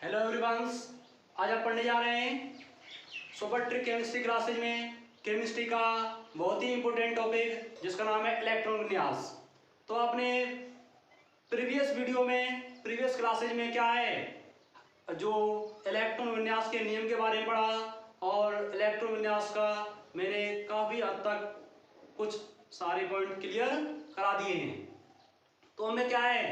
Hello everyone's, आज आप पढ़ने जा रहे हैं सुपर ट्रिक केमिस्ट्री क्लासेज में केमिस्ट्री का बहुत ही इंपॉर्टेंट टॉपिक जिसका नाम है इलेक्ट्रॉन विन्यास। तो आपने प्रीवियस वीडियो में प्रीवियस क्लासेज में क्या है जो इलेक्ट्रॉन विन्यास के नियम के बारे में पढ़ा और इलेक्ट्रॉन विन्यास का मैंने काफ़ी हद तक कुछ सारे पॉइंट क्लियर करा दिए हैं। तो हमें क्या है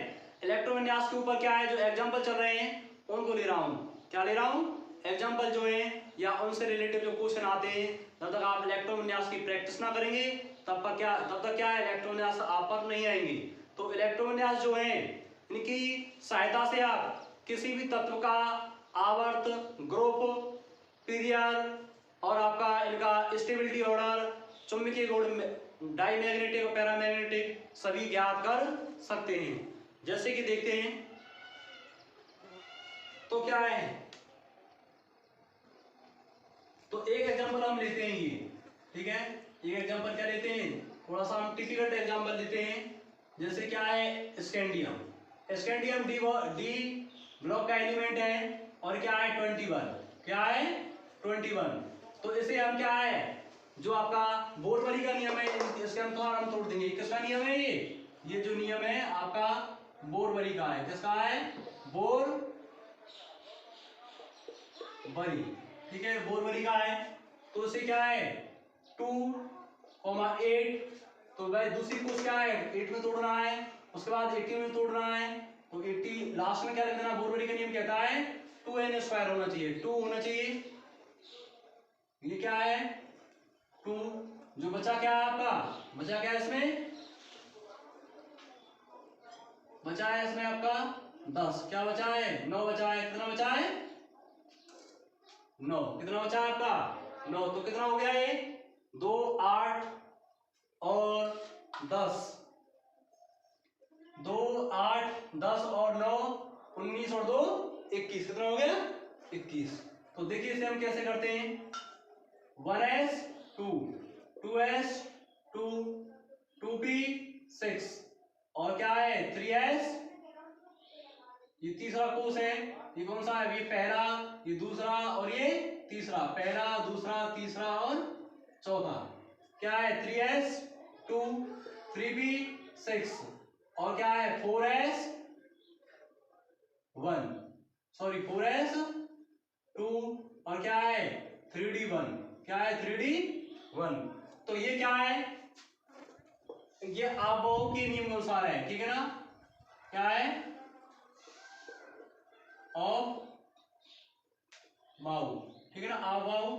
इलेक्ट्रॉन विन्यास के ऊपर क्या है जो एग्जाम्पल चल रहे हैं उनको ले रहा हूँ। क्या ले रहा हूँ? एग्जाम्पल जो है या उनसे रिलेटेड जो क्वेश्चन आते हैं। जब तक आप इलेक्ट्रॉन विन्यास की प्रैक्टिस ना करेंगे तब तक क्या है इलेक्ट्रॉन विन्यास आप पर नहीं आएंगे। तो इलेक्ट्रॉन विन्यास जो है इनकी सहायता से आप किसी भी तत्व का आवर्त, ग्रुप, पीरियड और आपका इनका स्टेबिलिटी ऑर्डर, चुंबकीय गुण, डाईमैग्नेटिक और पैरामैग्नेटिक सभी ज्ञात कर सकते हैं। जैसे कि देखते हैं तो क्या है, तो एक एग्जांपल हम लेते हैं ये, ठीक है। एक एग्जांपल क्या लेते हैं, थोड़ा सा हम टिपिकल एग्जांपल लेते हैं। जैसे क्या है स्कैंडियम, स्कैंडियम डी ब्लॉक का एलिमेंट है और क्या है 21, क्या है 21। तो इसे हम क्या है जो आपका बोरवरी का नियम है इसके अनुसार हम तोड़ देंगे। किसका नियम है ये जो नियम है आपका बोरवरी का है। किसका है? बोरवरी, ठीक है, बोरवरी का है। तो इसे क्या है 2,8, तो भाई दूसरी कोस क्या है 8 में तोड़ना है, उसके बाद 18 में तोड़ना है। तो 80 लास्ट में क्या लिख देना, बोरवरी का नियम कहता है 2n² होना चाहिए, 2 होना चाहिए। ये क्या है 2, जो बचा क्या है आपका, बचा क्या है इसमें, बचा है इसमें आपका 10, क्या बचा है 9 बचा है। कितना बचा है 9, कितना बचा है आपका 9। तो कितना हो गया ये 2, 8 और 10, 2, 8, 10 और 9, 19 और 2 21, कितना हो गया 21। तो देखिए इसे हम कैसे करते हैं, 1s2, 2s2, 2p6 और क्या है 3s, ये तीसरा कोष है। ये कौन सा है, ये पहला, ये दूसरा और ये तीसरा, पहला, दूसरा, तीसरा और चौथा। क्या है 3s2, 3p6 और क्या है 4s1, सॉरी 4s2 और क्या है 3d1, क्या है 3d1। तो ये क्या है, ये अबोव के नियम के अनुसार है, ठीक है ना। क्या है ऑफ बाउ, ठीक है ना, अबोव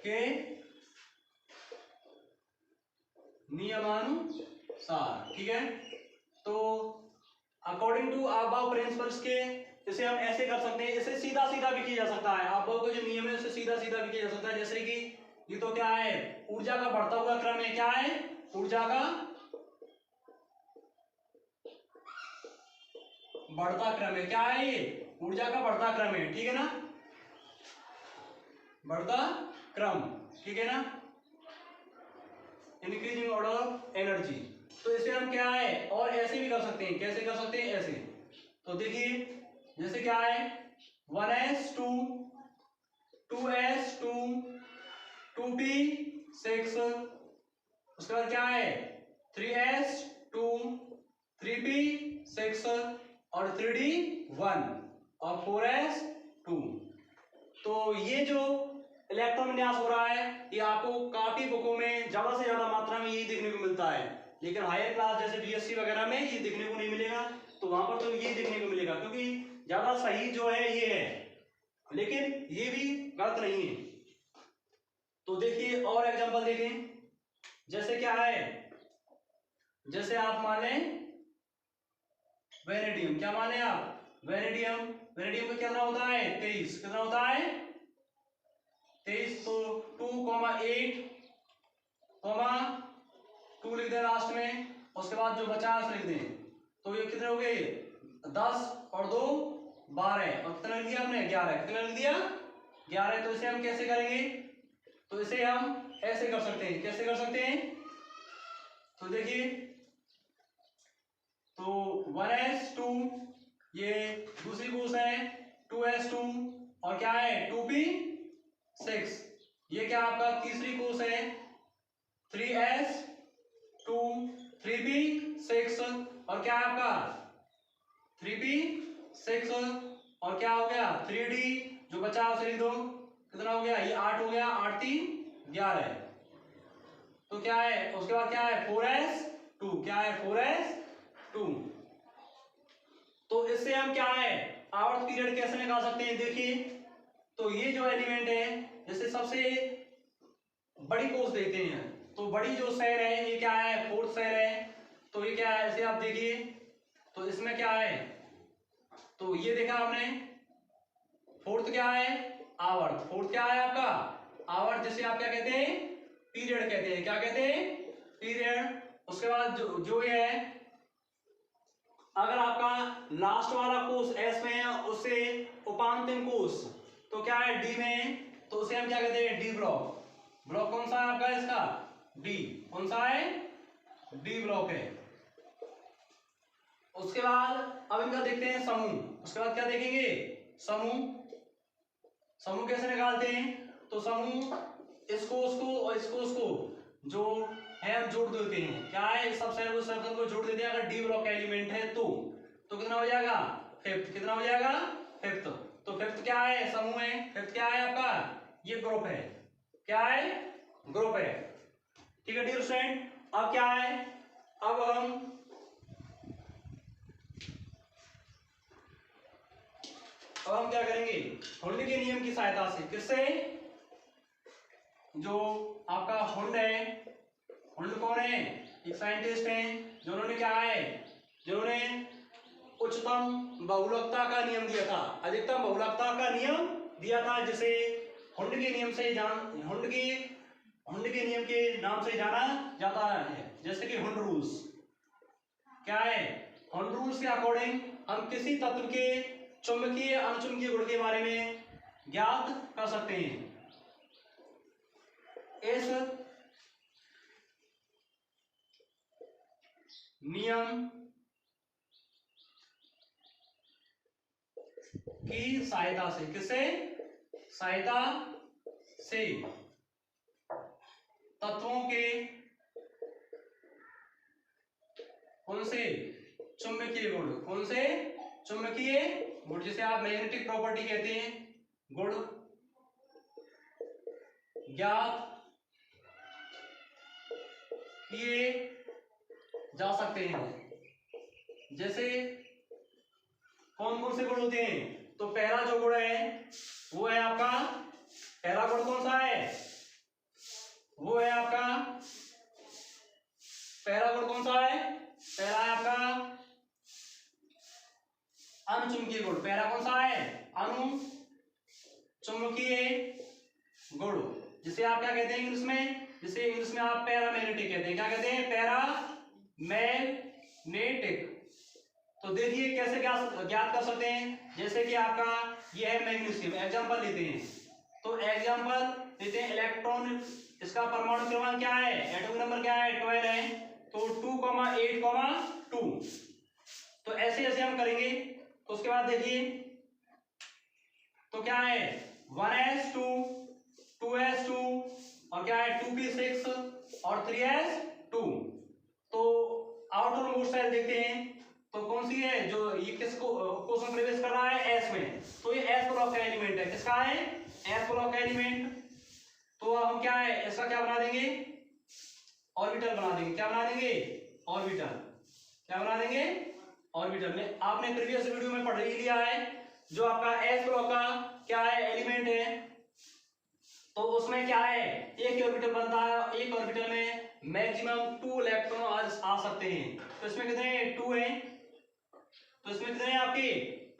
के नियमानुसार, ठीक है। तो अकॉर्डिंग टू अबोव प्रिंसिपल्स के इसे हम ऐसे कर सकते हैं, इसे सीधा सीधा भी किया जा सकता है। अबोव का जो नियम है उसे सीधा सीधा भी किया जा सकता है। जैसे कि ये तो क्या है ऊर्जा का बढ़ता हुआ क्रम है, क्या है ऊर्जा का बढ़ता क्रम है, क्या है ये ऊर्जा का बढ़ता क्रम है, ठीक है ना, बढ़ता क्रम, ठीक है ना, इंक्रीजिंग ऑर्डर ऑफ एनर्जी। तो इसे हम क्या है और ऐसे भी कर सकते हैं, कैसे कर सकते हैं ऐसे। तो देखिए जैसे क्या है 1s2, 2s2, 2p6, उसके बाद क्या है 3s2, 3p6 और 3d1 और 4s2। तो ये जो इलेक्ट्रॉन विन्यास हो रहा है ये आपको काफी बुकों में ज्यादा से ज्यादा मात्रा में यही देखने को मिलता है, लेकिन हायर क्लास जैसे बीएससी वगैरह में ये देखने को नहीं मिलेगा। तो वहां पर तो ये देखने को मिलेगा क्योंकि ज्यादा सही जो है ये है, लेकिन ये भी गलत नहीं है। तो देखिए और एग्जांपल देखें, जैसे क्या है, जैसे आप मान लें वेनेडियम, क्या माने आप वेनेडियम, वेनेडियम का कितना होता है 23, कितना होता है 23। तो 2,8, 2 लिख दें लास्ट में, उसके बाद जो बचा है लिख दें। तो ये कितने हो गए 10 और 2 12 और कितना लिख दिया हमने 11, कितना लिख दिया 11। तो इसे हम कैसे करेंगे, तो इसे हम ऐसे कर सकते हैं, कैसे कर सकते हैं, तो देखिए तो 1s2 ये दूसरी कोस है 2s2 और क्या है 2p6। ये क्या आपका तीसरी कोस है 3s2 3p6 और क्या है आपका 3p6 और क्या हो गया 3d जो बचा उसे लिख दो कितना हो गया ये 8 हो गया 8 3 11। तो क्या है उसके बाद क्या है 4s2 क्या है 4s2। तो इससे हम क्या है आवर्त पीरियड कैसे निकाल सकते हैं देखिए। तो ये जो एलिमेंट है जैसे सबसे बड़ी कोस देते हैं तो बड़ी जो सेल है ये क्या है फोर्थ सेल है। तो ये क्या है ऐसे आप देखिए तो इसमें क्या है तो ये देखा आपने फोर्थ क्या है आवर्त। फोर्थ क्या है आपका आवर्त जिसे आप क्या कहते हैं पीरियड कहते हैं। क्या कहते हैं पीरियड। उसके बाद जो ये है अगर आपका लास्ट वाला कोस एस में है उससे उपांतिम कोस तो क्या है डी में तो उसे हम क्या कहते हैं डी ब्लॉक। ब्लॉक कौन सा है आपका इसका डी कौन सा है डी ब्लॉक है। उसके बाद अब इनका देखते हैं समूह। उसके बाद क्या देखेंगे समूह। समूह कैसे निकालते हैं तो समूह इसको उसको और इसको उसको जो है हम जोड़ देते हैं। क्या है सब सर्कल को जोड़ देते हैं अगर डी ब्लॉक का एलिमेंट है तो कितना हो जाएगा फिफ्थ। कितना हो जाएगा फिफ्थ। तो फिफ्थ क्या है समूह है। फिफ्थ क्या है आपका ये ग्रुप है। क्या है ग्रुप है। ठीक है डियर स्टूडेंट। अब क्या है अब हम क्या करेंगे हुंड के नियम की सहायता से। किससे जो आपका हुंड है। हुंड कौन है एक साइंटिस्ट हैं जिन्होंने क्या है जिन्होंने उच्चतम बहुलकता का नियम दिया था अधिकतम बहुलकता का नियम दिया था जिसे हुंड के नियम से हुंड के नियम के नाम से जाना जाता है जैसे कि हुंड रूल्स। क्या है हुंड रूल्स के अकॉर्डिंग हम किसी तत्व के चुंबकीय अणुचुंबकीय गुण के बारे में ज्ञात कर सकते हैं। इस नियम की सहायता से। किससे सहायता से तत्वों के कौन से चुंबकीय गुण कौन से चुंबकीय गुण जिसे आप मैग्नेटिक प्रॉपर्टी कहते हैं गुण ज्ञात किए जा सकते हैं। जैसे कौन कौन से गुण होते हैं तो पहला जो गुण है वो है आपका पहला गुण कौन सा है वो है आपका पहला गुण कौन सा है पहला है आपका अणुचुंबकीय गुण। पहला कौन सा है अणुचुंबकीय गुण जिसे आप क्या कहते हैं इंग्लिश में जिसे इंग्लिश में आप पैरामैग्नेटिक कहते हैं। क्या कहते हैं पैरामैग्नेटिक। तो देखिए कैसे ज्ञात कर सकते हैं जैसे कि आपका ये है मैग्नीशियम एग्जांपल लेते हैं तो एग्जांपल लेते हैं इलेक्ट्रॉन इसका परमाणु क्रमांक क्या है एटॉमिक नंबर क्या है 12 है तो 2,8,2 तो ऐसे ऐसे हम करेंगे। तो उसके बाद देखिए तो क्या है 1s2 2s2 और क्या है 2p6 और 3s2। तो आउटर मोस्ट सेल देखते हैं तो कौन सी है जो ये किसको क्वेश्चन प्रवेश कर रहा है एस में तो ये एस ब्लॉक का एलिमेंट है। किसका है एस ब्लॉक का एलिमेंट। तो हम क्या है इसका क्या बना देंगे ऑर्बिटल बना देंगे। क्या बना देंगे ऑर्बिटल। क्या बना देंगे ऑर्बिटल में आपने प्रीवियस वीडियो में पढ़ ही लिया है जो आपका एस ब्लॉक का क्या है एलिमेंट है तो उसमें क्या है एक ऑर्बिटल बनता है। एक ऑर्बिटल में मैक्सिमम 2 इलेक्ट्रॉन आ सकते हैं। तो इसमें कितने 2 हैं तो इसमें कितने आपके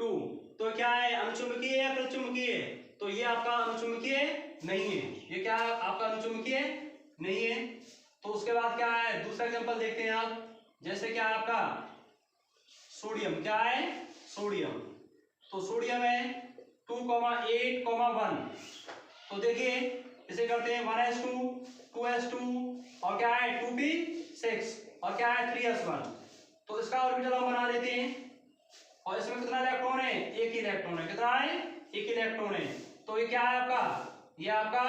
2। तो क्या है अनुचुंबकीय या प्रतिचुंबकीय तो ये आपका अनुचुंबकीय नहीं है। ये क्या है आपका अनुचुंबकीय नहीं है। तो उसके बाद क्या है दूसरा एग्जांपल देखते हैं आप जैसे क्या आपका सोडियम। क्या है सोडियम। तो सोडियम है 2,8,1 तो देखिए इसे करते हैं 1s2 2s2 और क्या है 2p6 और क्या है 3s1। तो इसका ऑर्बिटल हम बना देते हैं और इसमें कितना इलेक्ट्रॉन है, एक ही इलेक्ट्रॉन है, कितना है, एक ही इलेक्ट्रॉन है। तो ये क्या है आपका, ये आपका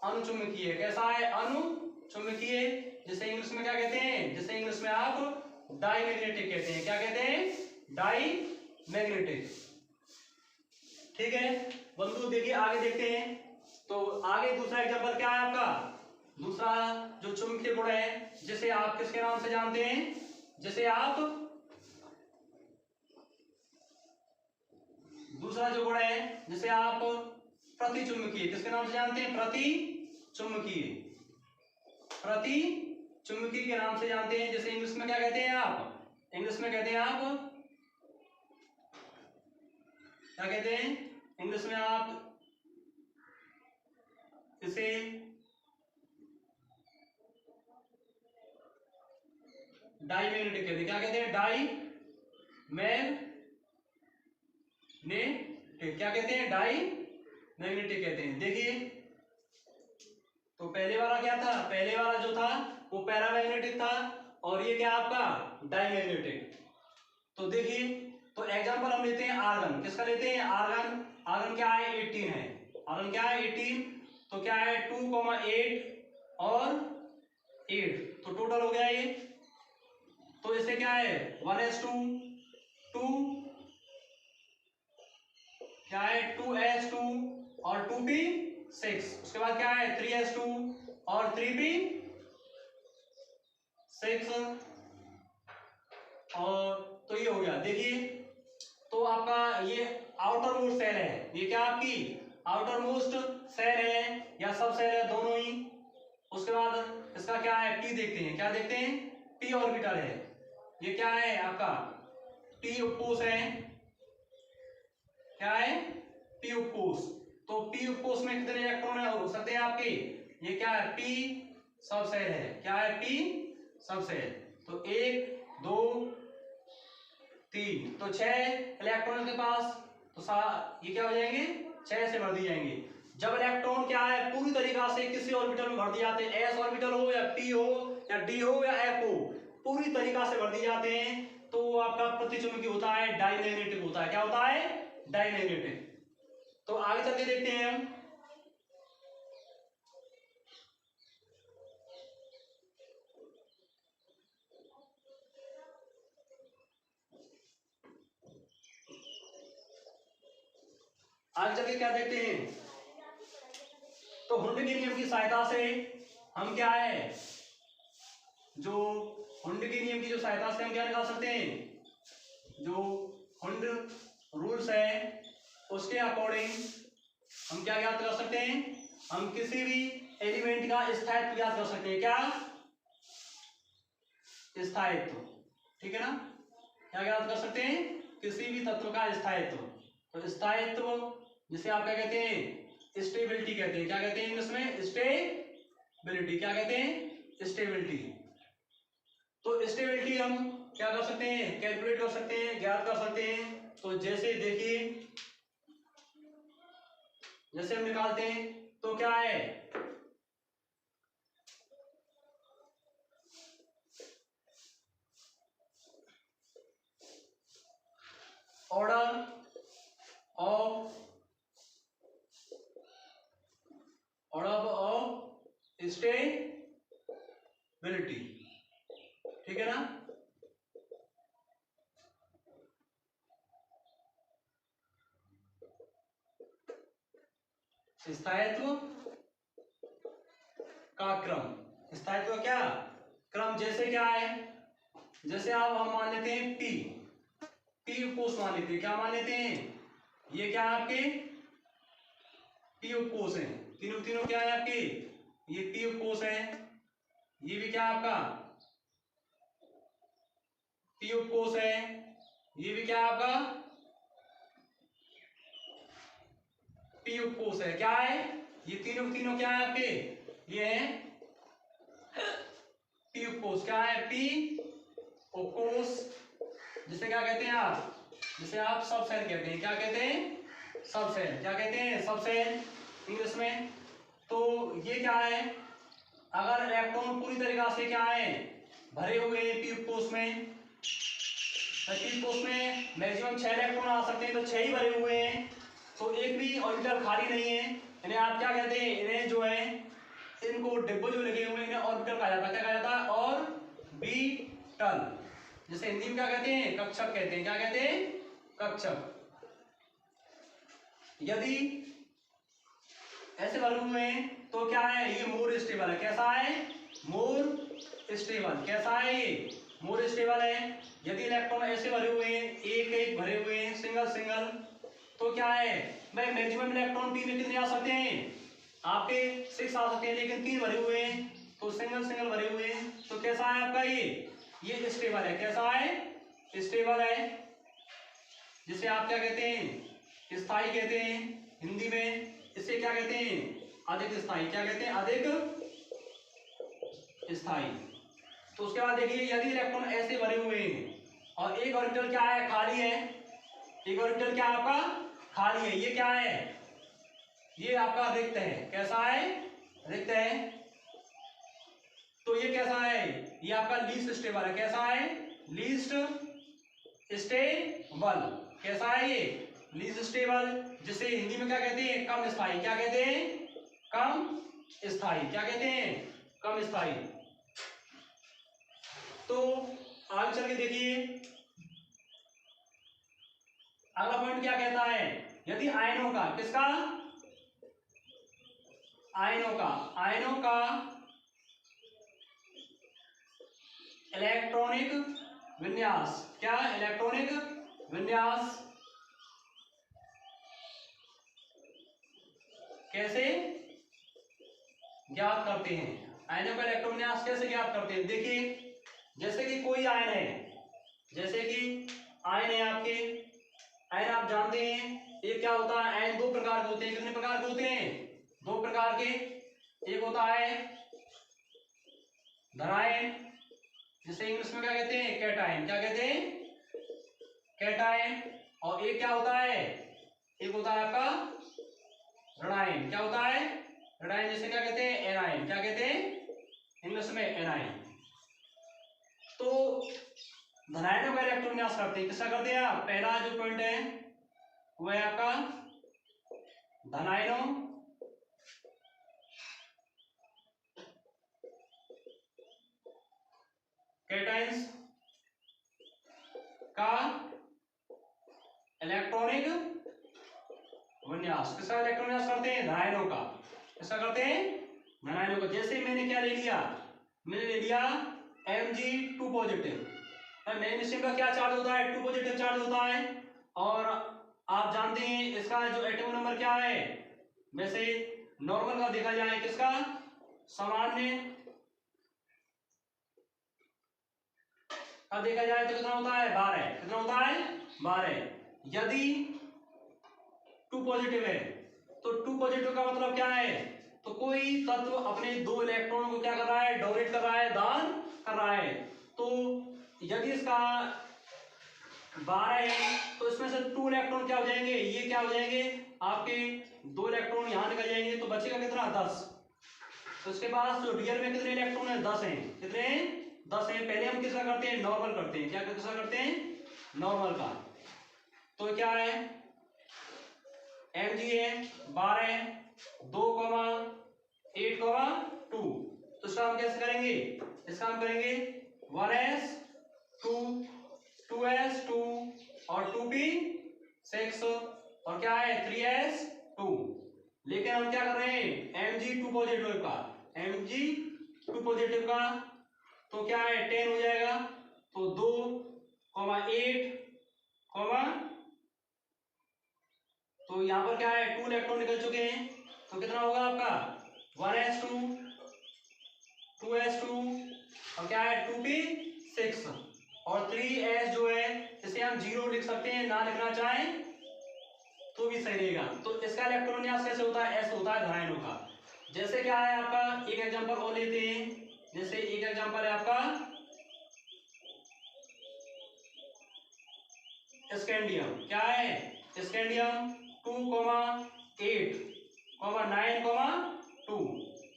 अनुचुंबकीय, कैसा है, अनुचुंबकीय, जिसे इंग्लिश में क्या कहते हैं, जिसे इंग्लिश में आप डाईमैग्नेटिक कहते हैं, क्या कहते हैं, डाईमैग्नेटिक। ठीक है बंधु, देखिए आगे देखते हैं। तो आगे दूसरा एग्जांपल क्या है आपका, दूसरा जो चुंबकीय गुण है जिसे आप किसके नाम से जानते हैं, जिसे आप, दूसरा जो गुण है जिसे आप प्रतिचुंबकीय, किसके नाम से जानते हैं, प्रतिचुंबकीय, प्रतिचुंबकीय के नाम से जानते हैं, जिसे इंग्लिश में क्या कहते हैं आप, इंग्लिश में कहते हैं आप, क्या कहते हैं, इंग्लिश में आप इसे डाईमैग्नेटिक कहते हैं, क्या कहते हैं, डाईमैग्नेटिक, क्या कहते हैं, डाईमैग्नेटिक कहते हैं। देखिए तो पहले वाला क्या था, पहले वाला जो था वो पैरामैग्नेटिक था, और ये क्या आपका डाईमैग्नेटिक। तो देखिए, तो एग्जांपल हम लेते हैं आर्गन, किसका लेते हैं, आर्गन, आर्गन क्या है, 18 है, आर्गन क्या है, 18, तो क्या है 2,8 और 8, तो टोटल हो गया ये। तो इससे क्या है 1s2 2, क्या है 2s2 और 2p6, उसके बाद क्या है 3s2 और 3p6, और तो ये हो गया। देखिए तो आपका ये आउटर मोस्ट सेल है, ये क्या आपकी आउटर मोस्ट सेल है या सब सेल है, दोनों ही। उसके बाद इसका क्या है, पी देखते हैं, क्या देखते हैं, पी ऑर्बिटल है, ये क्या है आपका पी उपकोष है, क्या है, पी उपकोष। तो पी उपकोष में कितने इलेक्ट्रॉन है हो सकते हैं आपके, ये क्या है, पी सब सेल है, क्या है, पी सब सेल। तो 1 2 3, तो 6 इलेक्ट्रॉन के पास, तो ये क्या हो जाएंगे, 6 से भर दी जाएंगे। जब इलेक्ट्रॉन क्या है पूरी तरीका से किसी ऑर्बिटल में भर दिए जाते हैं, एस ऑर्बिटल हो या पी हो या डी हो या एफ हो, पूरी तरीका से भर दिए जाते हैं, तो वो आपका प्रतिचुंबकीय होता है, डाईमैग्नेटिक होता है, क्या होता है, डाईमैग्नेटिक। तो आगे चल के देखते हैं हम। आगे चल के क्या देखते हैं, तो हुंड के नियम की सहायता से हम क्या है, जो हुंड के नियम की जो सहायता से हम क्या निकाल सकते हैं, जो हुंड रूल्स है उसके अकॉर्डिंग हम क्या ज्ञात कर सकते हैं, हम किसी भी एलिमेंट का स्थायित्व ज्ञात कर सकते हैं, क्या स्थायित्व, ठीक है ना, क्या ज्ञात कर सकते हैं, किसी भी तत्व का स्थायित्व। तो स्थायित्व जिसे आप क्या कहते हैं, स्टेबिलिटी कहते हैं, क्या कहते हैं इंग्लिश में, स्टेबिलिटी, क्या कहते हैं, स्टेबिलिटी। तो स्टेबिलिटी हम क्या कर सकते हैं, कैलकुलेट कर सकते हैं, ज्ञात कर सकते हैं। तो जैसे देखिए, जैसे हम निकालते हैं तो क्या है, ऑर्डर ऑफ स्टेबिलिटी, ठीक है ना। स्थायित्व का क्रम, स्थायित्व क्या क्रम, जैसे क्या है, जैसे आप हम मान लेते हैं पी, पी उपकोष मान लेते हैं, क्या मान लेते हैं, ये क्या है आपके पी उपकोष है, तीनों तीनों क्या है आपके, ये पी उपकोष है, ये भी क्या है आपका पी उपकोष है, ये भी क्या है आपका पी उपकोष है, क्या है, ये तीनों तीनों क्या है आपके, ये है पी उपकोष, क्या है पी उपकोष, जिसे क्या कहते हैं आप, जिसे आप सब सेल कहते हैं, क्या कहते हैं, सब सेल, क्या कहते हैं, सब सेल इंग्लिश में। तो ये क्या है, अगर इलेक्ट्रॉन पूरी तरीका से क्या है भरे हुए हैं पी उपकोष में, तो उसमें मैक्सिमम 6 इलेक्ट्रॉन आ सकते हैं, तो 6 ही भरे हुए हैं, तो एक भी ऑर्बिटल खाली नहीं है। इन्हें आप क्या कहते हैं, इन्हें जो है इनको डिब्बे जो लगे हुए हैं इन्हें ऑर्बिटल कहा जाता है। क्या कहा जाता है? ऑर्बिटल। जैसे हिंदी में क्या कहते हैं? कक्षक कहते हैं। क्या कहते हैं? कक्षक। यदि ऐसे भरे हुए हैं तो क्या है, ये मोर स्टेबल है। कैसा है? More stable. कैसा है ये? मोर स्टेबल है। यदि इलेक्ट्रॉन ऐसे भरे हुए हैं, एक एक भरे हुए हैं, सिंगल सिंगल, तो क्या है भाई, मैक्सिमम इलेक्ट्रॉन पी में कितने आ सकते हैं? आपके 6 आ सकते हैं, लेकिन 3 भरे हुए हैं, तो सिंगल सिंगल भरे हुए हैं, तो कैसा है आपका ये स्टेबल है। कैसा है? स्टेबल है। जिसे आप क्या कहते हैं? स्थायी कहते हैं हिंदी में। इसे क्या कहते हैं? अधिक स्थायी। क्या कहते हैं? अधिक स्थायी। तो उसके बाद देखिए, यदि इलेक्ट्रॉन ऐसे भरे हुए हैं और एक ऑर्बिटल क्या है? खाली है। एक ऑर्बिटल क्या है आपका? खाली है। ये क्या है? ये आपका रिक्त है। कैसा है? रिक्त है। तो ये कैसा है? ये आपका लीस्ट स्टेबल है। कैसा है? Least stable. कैसा है ये? Least stable. जिसे हिंदी में क्या कहते हैं? कम स्थायी। क्या कहते हैं? कम स्थायी। क्या कहते हैं? कम स्थायी। तो आगे चल के देखिए, अगला पॉइंट क्या कहता है? यदि आयनों का, किसका? आयनों का इलेक्ट्रॉनिक विन्यास। क्या? इलेक्ट्रॉनिक विन्यास कैसे ज्ञात करते हैं? आयनों का इलेक्ट्रॉन विन्यास कैसे ज्ञात करते हैं? देखिए, जैसे कि कोई आयन है, जैसे कि आयन है आपके, आयन आप जानते हैं ये क्या होता है? आयन 2 प्रकार के होते हैं। कितने प्रकार के होते हैं? 2 प्रकार के। एक होता है धनायन, जिसे इंग्लिश में क्या कहते हैं? कैटायन। क्या कहते हैं? कैटायन। और एक क्या होता है? एक होता है आपका ऋणायन। क्या होता है? ऋणायन, जिसे क्या कहते हैं? एनायन। क्या कहते हैं? इंग्लिश में एनायन। तो धनायनों का इलेक्ट्रॉन विन्यास करते हैं। किसका करते हैं आप? पहला जो पॉइंट है वो है आपका धनायनों कैटायंस का इलेक्ट्रॉनिक विन्यास। किसका इलेक्ट्रॉन विन्यास करते हैं? धनायनों का। किसका करते हैं? धनायनों का। जैसे मैंने क्या ले लिया? मैंने ले लिया Mg2 पॉजिटिव। मैग्नीशियम का क्या चार्ज होता है? 2 पॉजिटिव चार्ज होता है। और आप जानते हैं इसका जो एटॉमिक नंबर क्या है? वैसे नॉर्मल का देखा जाए, किसका? सामान्य का देखा जाए तो कितना होता है? 12। कितना होता है? 12। यदि 2 पॉजिटिव है तो 2 पॉजिटिव का मतलब क्या है? तो कोई तत्व अपने 2 इलेक्ट्रॉनों को क्या कर रहा है? डोनेट कर रहा है, दान कर रहा है। तो यदि इसका 12 है तो इसमें से 2 इलेक्ट्रॉन क्या हो जाएंगे? ये क्या हो जाएंगे? आपके 2 इलेक्ट्रॉन यहां निकल जाएंगे, तो बचेगा कितना? 10। तो इसके पास जो रियल में कितने इलेक्ट्रॉन है? 10 हैं। कितने हैं? 10 हैं। पहले हम किसका करते हैं? नॉर्मल करते हैं। क्या किसका करते हैं? नॉर्मल का। तो क्या है? Mg है 12, 2,8,2। तो इसका हम कैसे करेंगे? इसका हम करेंगे 1s2, 2s2 और 2p6 और क्या है? 3s2। लेकिन हम क्या कर रहे हैं? Mg2 पॉजिटिव का, Mg2 पॉजिटिव का तो क्या है? 10 हो जाएगा। तो 2,8, तो यहां पर क्या है? 2 इलेक्ट्रॉन निकल चुके हैं, तो कितना होगा आपका? 1s2, 2s2 और क्या है? 2p6 और 3s जो है इसे हम 0 लिख सकते हैं, ना लिखना चाहें तो भी सही रहेगा। तो इसका इलेक्ट्रॉन विन्यास कैसे होता है? ऐसे होता है धनायनों का। जैसे क्या है आपका? एक एग्जांपल और लेते हैं। जैसे एक एग्जांपल है आपका स्कैंडियम। क्या है? स्कैंडियम 2,8, 9,2।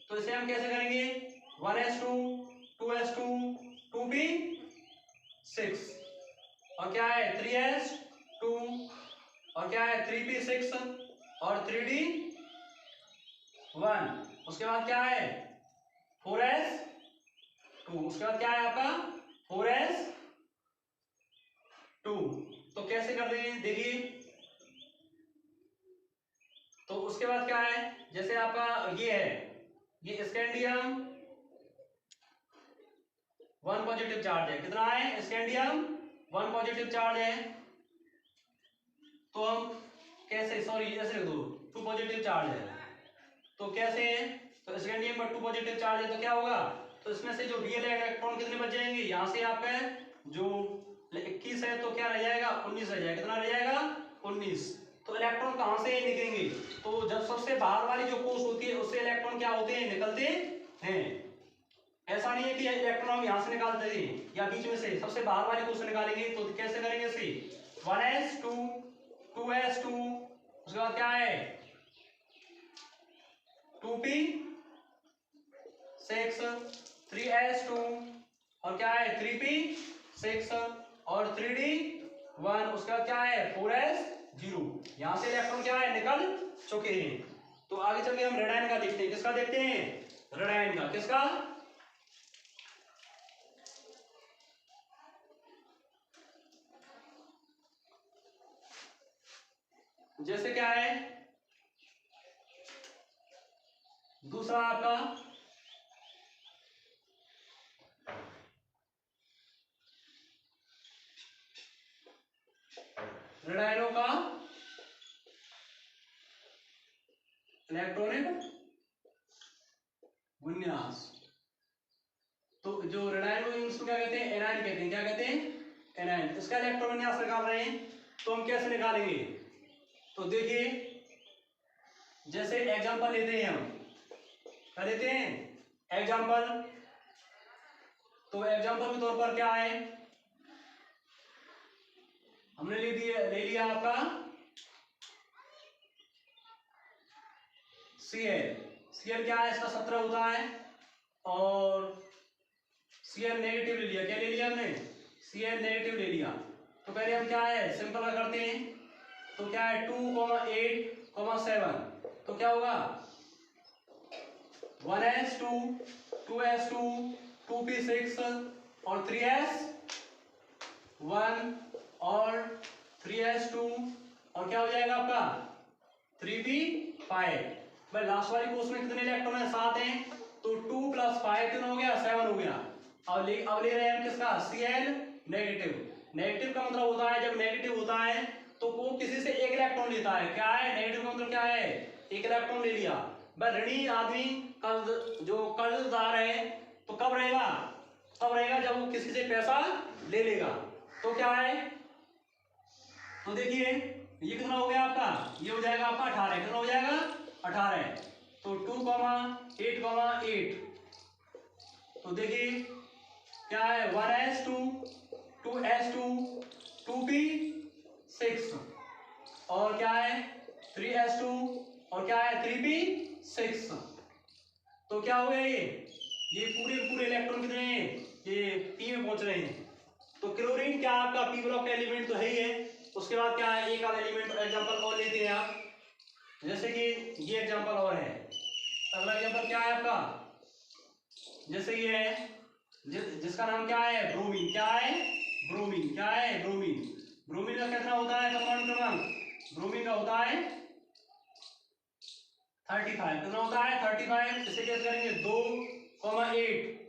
तो इसे हम कैसे करेंगे? 1s2, 2s2, 2p6 और क्या है 3s2 और क्या है 3p6 और 3d1। उसके बाद क्या है 4s2। उसके बाद क्या है आपका 4s2। तो कैसे कर देंगे देखिए। तो उसके बाद क्या है जैसे आपका ये है ये स्कैंडियम 1 पॉजिटिव चार्ज है। कितना है स्कैंडियम 1 पॉजिटिव चार्ज है। तो हम कैसे सॉरी ऐसे लिख दो 2 पॉजिटिव चार्ज है। तो कैसे है तो स्कैंडियम पर 2 पॉजिटिव चार्ज है तो क्या होगा तो इसमें से जो रियल इलेक्ट्रॉन कितने बच जाएंगे यहाँ से आपका जो 21 है तो क्या रह जाएगा 19 रह जाएगा। कितना रह जाएगा 19। तो इलेक्ट्रॉन कहाँ से निकलेंगे तो जब सबसे बाहर वाली जो कोष होती है उससे इलेक्ट्रॉन क्या होते हैं निकलते हैं। ऐसा नहीं है कि इलेक्ट्रॉन हम यहाँ से निकालते हैं या बीच में से सबसे बाहर वाली कोष से निकालेंगे। तो कैसे करेंगे इसे 1s2 2s2 उसके बाद क्या है 2p6 3s2 और क्या है 3p6 और 3d1। उसके बाद क्या है 4s0। यहां से इलेक्ट्रॉन क्या है निकल चुके हैं। तो आगे चल के हम रेडायन का देखते हैं। किसका देखते हैं रेडायन का। किसका जैसे क्या है दूसरा आपका रेडायनों का इलेक्ट्रॉनिक विन्यास। तो जो रेडायन इसको क्या कहते हैं एनायन कहते हैं। क्या कहते हैं एनायन। इसका इलेक्ट्रॉन विन्यास निकाल रहे हैं तो हम कैसे निकालेंगे तो देखिए जैसे एग्जांपल लेते हैं हम क्या लेते हैं एग्जांपल। तो एग्जांपल के तौर पर क्या है हमने ले लिया आपका Cl क्या है इसका 17 होता है और Cl नेगेटिव ले लिया। क्या ले लिया हमने Cl नेगेटिव ले लिया। तो पहले हम क्या है सिंपल करते हैं। तो क्या है 2,8,7 तो क्या होगा 1s2 2s2 2p6 और 3s1 और 3s2 और क्या हो जाएगा आपका 3p5। भाई लास्ट वाली कोर्स में कितने इलेक्ट्रॉन है 7 हैं। तो 2 + 5 कितना हो गया 7 हो गया। अब ले रहे हैं हम किसका Cl नेगेटिव। नेगेटिव का मतलब होता है जब नेगेटिव होता है तो वो किसी से एक इलेक्ट्रॉन लेता है। क्या है नेगेटिव का मतलब क्या है एक इलेक्ट्रॉन ले लिया। भाई ऋणी आदमी जो कर्जदार है तो कब रहेगा जब वो किसी से पैसा ले लेगा। तो क्या है तो देखिए ये कितना हो गया आपका ये हो जाएगा आपका 18। कितना हो जाएगा 18। तो 2,8,8 तो देखिए क्या है 1s2 2s2 2p6 और क्या है 3s2 और क्या है 3p6। तो क्या हो गया ये पूरे इलेक्ट्रॉन कितने हैं ये p में पहुंच रहे हैं। तो क्लोरीन क्या आपका p ब्लॉक का एलिमेंट तो है ही है। उसके बाद क्या है एक आध एलिमेंट एग्जांपल और लेते हैं आप। जैसे कि ये एग्जांपल और है। अगला एग्जांपल क्या है आपका जैसे ये है जिसका नाम क्या है ब्रोमीन। क्या है ब्रोमीन क्या है ब्रोमीन। ब्रोमीन का कितना होता है परमाणु क्रमांक ब्रोमीन का होता है 35। कितना होता है 35। इसे कैसे करेंगे 2,8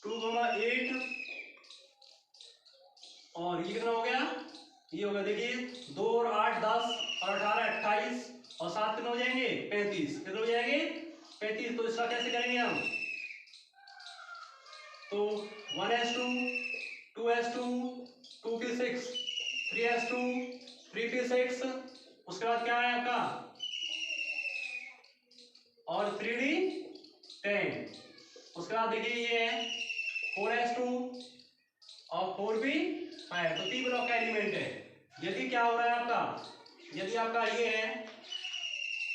2,8 और ये कितना हो गया ये होगा देखिए 2 और 8 10 और 18 28 और 7 कितने हो जाएंगे 35। कितने हो जाएंगे 35। तो इसका कैसे करेंगे हम तो 1s2 2s2 2p6 3s2 3p6 उसके बाद क्या है आपका और 3d10। उसके बाद देखिए ये है 4s2 और 4p5 तो p ब्लॉक का एलिमेंट है। यदि क्या हो रहा है आपका यदि आपका ये है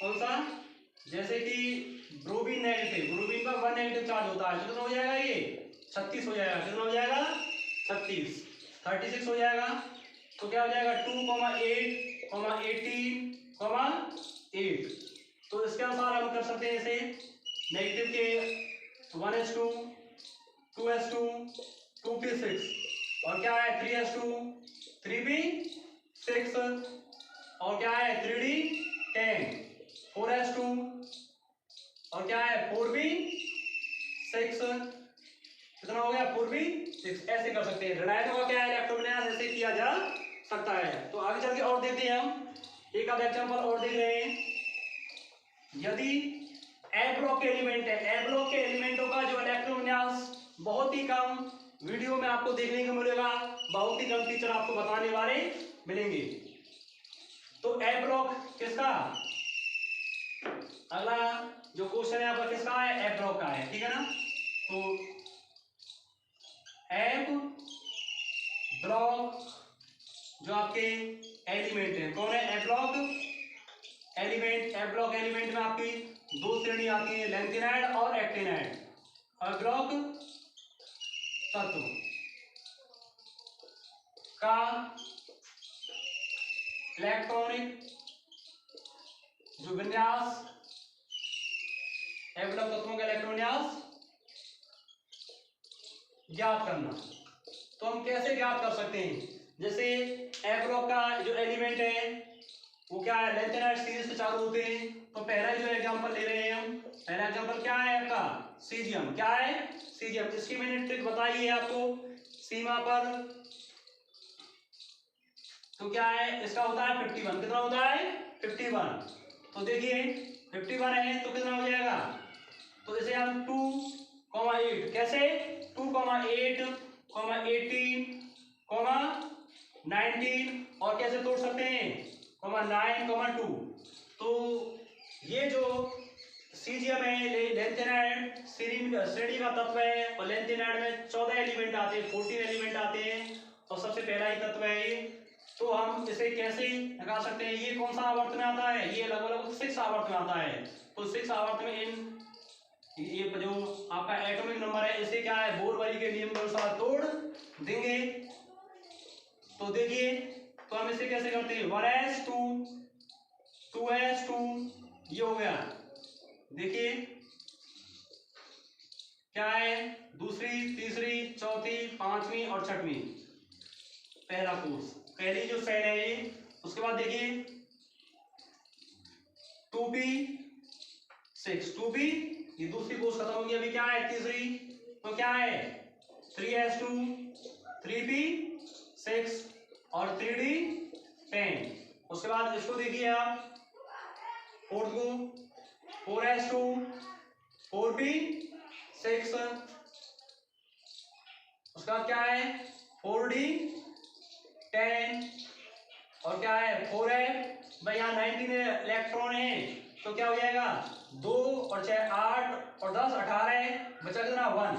कौन सा जैसे कि ब्रोमीन नेगेटिव ब्रोमीन का 1 नेगेटिव चार्ज होता है तो कितना हो जाएगा ये 36 हो जाएगा। कितना हो जाएगा 36, 36 हो जाएगा। तो क्या हो जाएगा 2,8,18,8। तो इसके अनुसार हम कर सकते हैं इसे नेगेटिव के 1s2 2s2 2p6 और क्या है 3s2 3p6 और क्या है 3d10 4s2 और क्या है 4p6 कितना हो गया 4p6। ऐसे कर सकते हैं ऋणायनों का क्या है इलेक्ट्रॉन विन्यास ऐसे किया जा सकता है। तो आगे चल के और देखते हैं हम एक आध एग्जांपल और देख रहे हैं। यदि ए ब्लॉक के एलिमेंट है, ए ब्लॉक के एलिमेंटों का जो इलेक्ट्रॉन विन्यास बहुत ही कम वीडियो में आपको देखने को मिलेगा, बहुत ही कम टीचर आपको बताने वाले मिलेंगे। तो ए ब्लॉक किसका, अगला जो क्वेश्चन है आपका किसका है, ए ब्लॉक का है, ठीक है ना। तो एफ ब्लॉक जो आपके एलिमेंट है कौन है, ए ब्लॉक एलिमेंट। ए ब्लॉक एलिमेंट में आपकी दो श्रेणी आती है लैंथेनाइड और एक्टिनाइड। ए ब्लॉक तत्व का इलेक्ट्रॉनिक जो विन्यास, ए ब्लॉक तत्वों का इलेक्ट्रॉन विन्यास ज्ञात करना। तो हम कैसे ज्ञात कर सकते हैं, जैसे ए ब्लॉक का जो एलिमेंट है वो क्या है लैंथेनाइड सीरीज से चालू होते हैं। तो पहला जो एग्जांपल ले रहे हैं हम, पहला एग्जांपल क्या है आपका सीजियम, क्या है सीजियम। इसकी मैंने ट्रिक बताई है आपको सीमा पर। तो क्या है इसका होता है 51, कितना होता है 51। तो देखिए 51 है तो कितना हो जाएगा, तो इसे हम 2,8 कैसे 2,8, 18, 19 और कैसे तोड़ सकते हैं 9, 2। तो ये जो सीजियम है लैंथेनाइड श्रेणी का तत्व है और लैंथेनाइड में 14 एलिमेंट आते हैं, 14 एलिमेंट आते हैं और सबसे पहला ही तत्व है ये। तो हम इसे कैसे निकाल सकते हैं, ये कौन सा आवर्त में आता है, ये लगभग 6 आवर्त में आता है। तो 6 आवर्त में इन ये जो आपका एटॉमिक नंबर है इसे क्या है बोर-वाली के नियम के अनुसार तोड़ देंगे। तो देखिए तो हम इसे कैसे करते हैं 1s2 2s2 ये हो गया। देखिए क्या है दूसरी तीसरी चौथी पांचवी और छठवीं पहला कोर्स, पहली जो सेल है ये। उसके बाद देखिए 2p6 ये दूसरी कोर्स खत्म हो गई, अभी क्या है तीसरी। तो क्या है 3s2 3p6 और 3d10। उसके बाद इसको देखिए आप फोर्थ को 4s2 4p6 उसका क्या है 4d10 और क्या है 4f। भाई यहाँ 19 इलेक्ट्रॉन है तो क्या हो जाएगा 2 और 6 8 और 10 18 बचा कितना 1।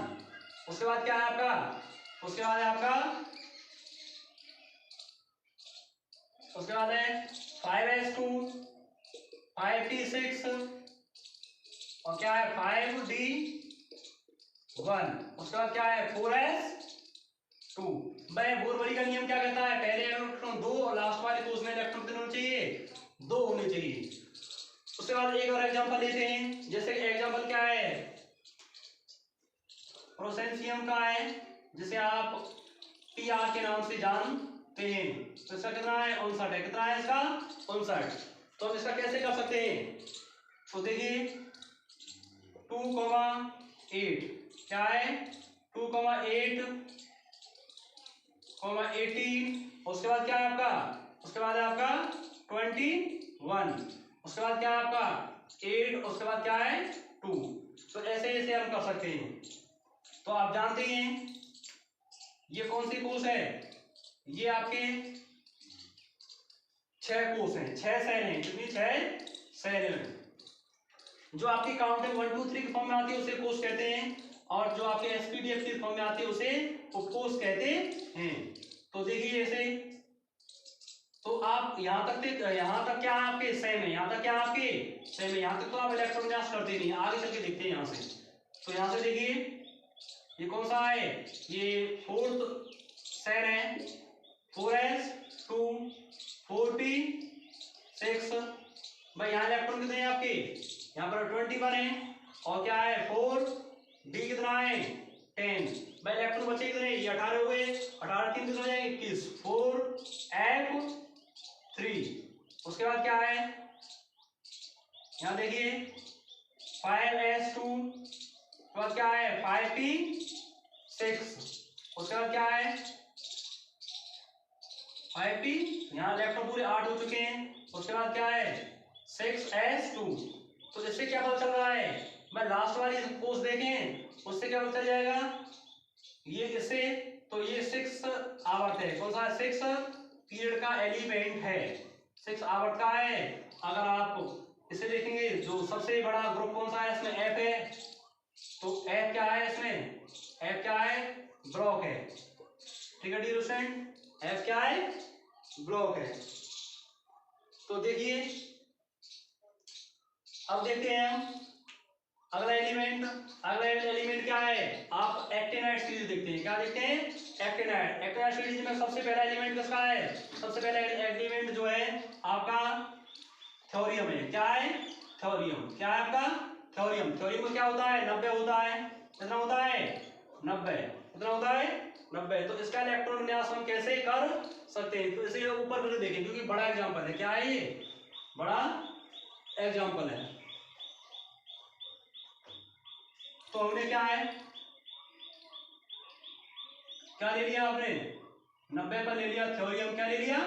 उसके बाद क्या है आपका, उसके बाद है आपका उसके बाद है 5s2 5p6 और क्या है 5d1। उसके बाद क्या है 4s2। भाई बोर-वाली का नियम क्या कहता है, पहले इलेक्ट्रॉन 2 और लास्ट वाले कोर्स में इलेक्ट्रॉन कितने होने चाहिए 2 होने चाहिए। उसके बाद एक और एग्जांपल लेते हैं, जैसे एग्जांपल क्या है प्रोसेंशियम का है, जिसे आप पीआर के नाम से जानते हैं। तो इसका कितना है 59 है, कितना है इसका 59। तो हम इसका कैसे कर सकते हैं, तो देखिए 2,8 क्या है 2,8, 18 उसके बाद क्या है आपका, उसके बाद है आपका 21 उसके बाद क्या है आपका 8 उसके बाद क्या है 2। तो ऐसे ऐसे हम कर सकते हैं। तो आप जानते हैं ये कौन सी कोर्स है, ये आपके 6 कोर्स हैं, 6 सेल हैं, कितनी 6 सेल हैं। जो आपकी काउंटिंग 1 2 3 के फॉर्म में आती है उसे कोर्स कहते हैं और जो आपके एसपीडीएफ के फॉर्म में आती है उसे उपकोर्स कहते हैं। तो देखिए ऐसे तो आप यहाँ तक क्या आपके सेम है, यहाँ तक क्या आपके सेम है, यहाँ तक तो आप इलेक्ट्रॉन विन्यास करते नहीं, आगे चल के देखते हैं यहाँ से। तो यहाँ से देखिए ये कौन सा है, ये 4th 7 है, 4s2 46। भाई यहाँ इलेक्ट्रॉन कितने हैं आपके, यहाँ पर 21 है, और क्या है 4d कितना है 10। भाई इलेक्ट्रॉन बचे कितने, ये 18 हो गए, 18 3 कितने हो जाएंगे 21, 4f3। उसके बाद क्या है, यहाँ देखिए 5s2, उसके बाद क्या है 5p6। उसके बाद क्या है 5p, यहाँ इलेक्ट्रॉन पूरे 8 हो चुके हैं। उसके बाद क्या है 6s2। तो इससे क्या पता चल रहा है, मैं लास्ट वाली पोस्ट देखें उससे क्या पता चल जाएगा, ये इससे तो ये 6 आवर्त है, कौन सा 6 पीरियड का एलिमेंट है, 6 आवर्त का है। अगर आप इसे देखेंगे जो सबसे बड़ा ग्रुप कौन सा है, इसमें एफ है, तो एफ क्या है, इसमें एफ क्या है ब्लॉक है। ठीक है डियर स्टूडेंट, एफ क्या है ब्लॉक है। तो देखिए अब देखते हैं हम अगला एलिमेंट। अगला एलिमेंट क्या है, आप एक्टिनाइड सीरीज देखते हैं, क्या देखते हैं एक्टिनाइड। एक्टिनाइड सीरीज में सबसे पहला एलिमेंट किसका है, सबसे पहला एलिमेंट जो है आपका थोरियम है। क्या है थोरियम, क्या है आपका थोरियम। थोरियम में क्या होता है 90 होता है, कितना होता है 90, कितना होता है 90। तो इसका इलेक्ट्रॉन विन्यास हम कैसे कर सकते हैं, तो इसे ऊपर करके देखें क्योंकि बड़ा एग्जांपल है। क्या है ये बड़ा एग्जांपल है। तो हमने क्या है, क्या ले लिया आपने 90 पर ले लिया थोरियम, क्या ले लिया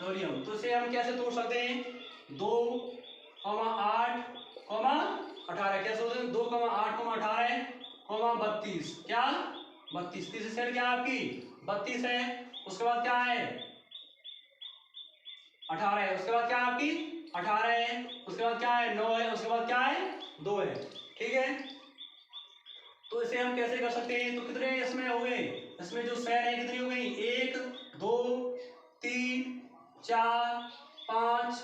थोरियम। तो इसे हम कैसे तोड़ सकते हैं, 2,8,18 कैसे होते हैं, 2,8,18, 32 क्या 32, तीसरी साइड क्या आपकी 32 है। उसके बाद क्या है 18 है, उसके बाद क्या है आपकी 18 है, उसके बाद क्या है 9 है, उसके बाद क्या है 2 है। ठीक है, तो इसे हम कैसे कर सकते हैं, तो कितने इसमें हो गए, इसमें जो सेल है कितनी हो गई 1 2 3 4 5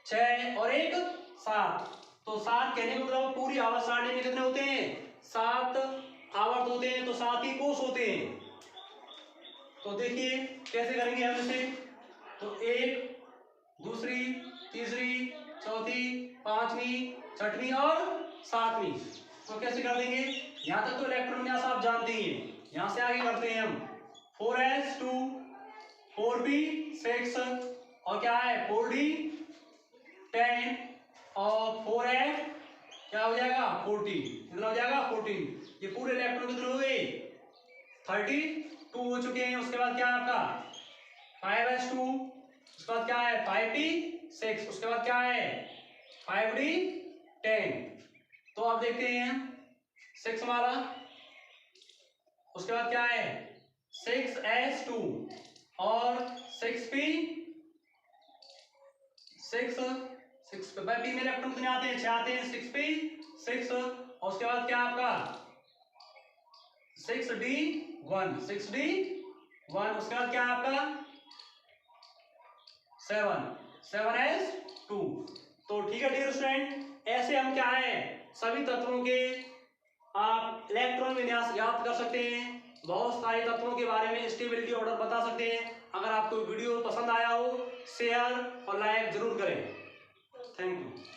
6 और 1 7। तो 7 कहने का मतलब पूरी आवर्त सारणी में कितने होते हैं 7 आवर्त होते हैं, तो 7 ही कोष होते हैं। तो देखिए कैसे करेंगे हम इसे, तो 1 दूसरी तीसरी चौथी पांचवी छठवीं और सातवीं, तो कैसे कर देंगे। यहां तक तो इलेक्ट्रॉन विन्यास आप जानते ही हैं, यहां से आगे करते हैं हम 4s2 4p6 और क्या है 4d 10 और 4f क्या हो जाएगा 14, कितना हो जाएगा 14। ये पूरे इलेक्ट्रॉन कितने हो गए 32 हो चुके हैं। उसके बाद क्या है आपका 5s2, उसके बाद क्या है 5p6, उसके बाद क्या है 5d 10। तो आप देखते हैं 6 हमारा, उसके बाद क्या है 6s2 और 6 भाई पी में इलेक्ट्रॉन कितने आते हैं 6 आते हैं, 6p6 और उसके बाद क्या आपका 6d1 उसके बाद क्या है आपका 7s2। तो ठीक है डियर स्टूडेंट, ऐसे हम क्या है सभी तत्वों के आप इलेक्ट्रॉन विन्यास याद कर सकते हैं, बहुत सारे तत्वों के बारे में स्टेबिलिटी ऑर्डर बता सकते हैं। अगर आपको वीडियो पसंद आया हो शेयर और लाइक जरूर करें। Thank you.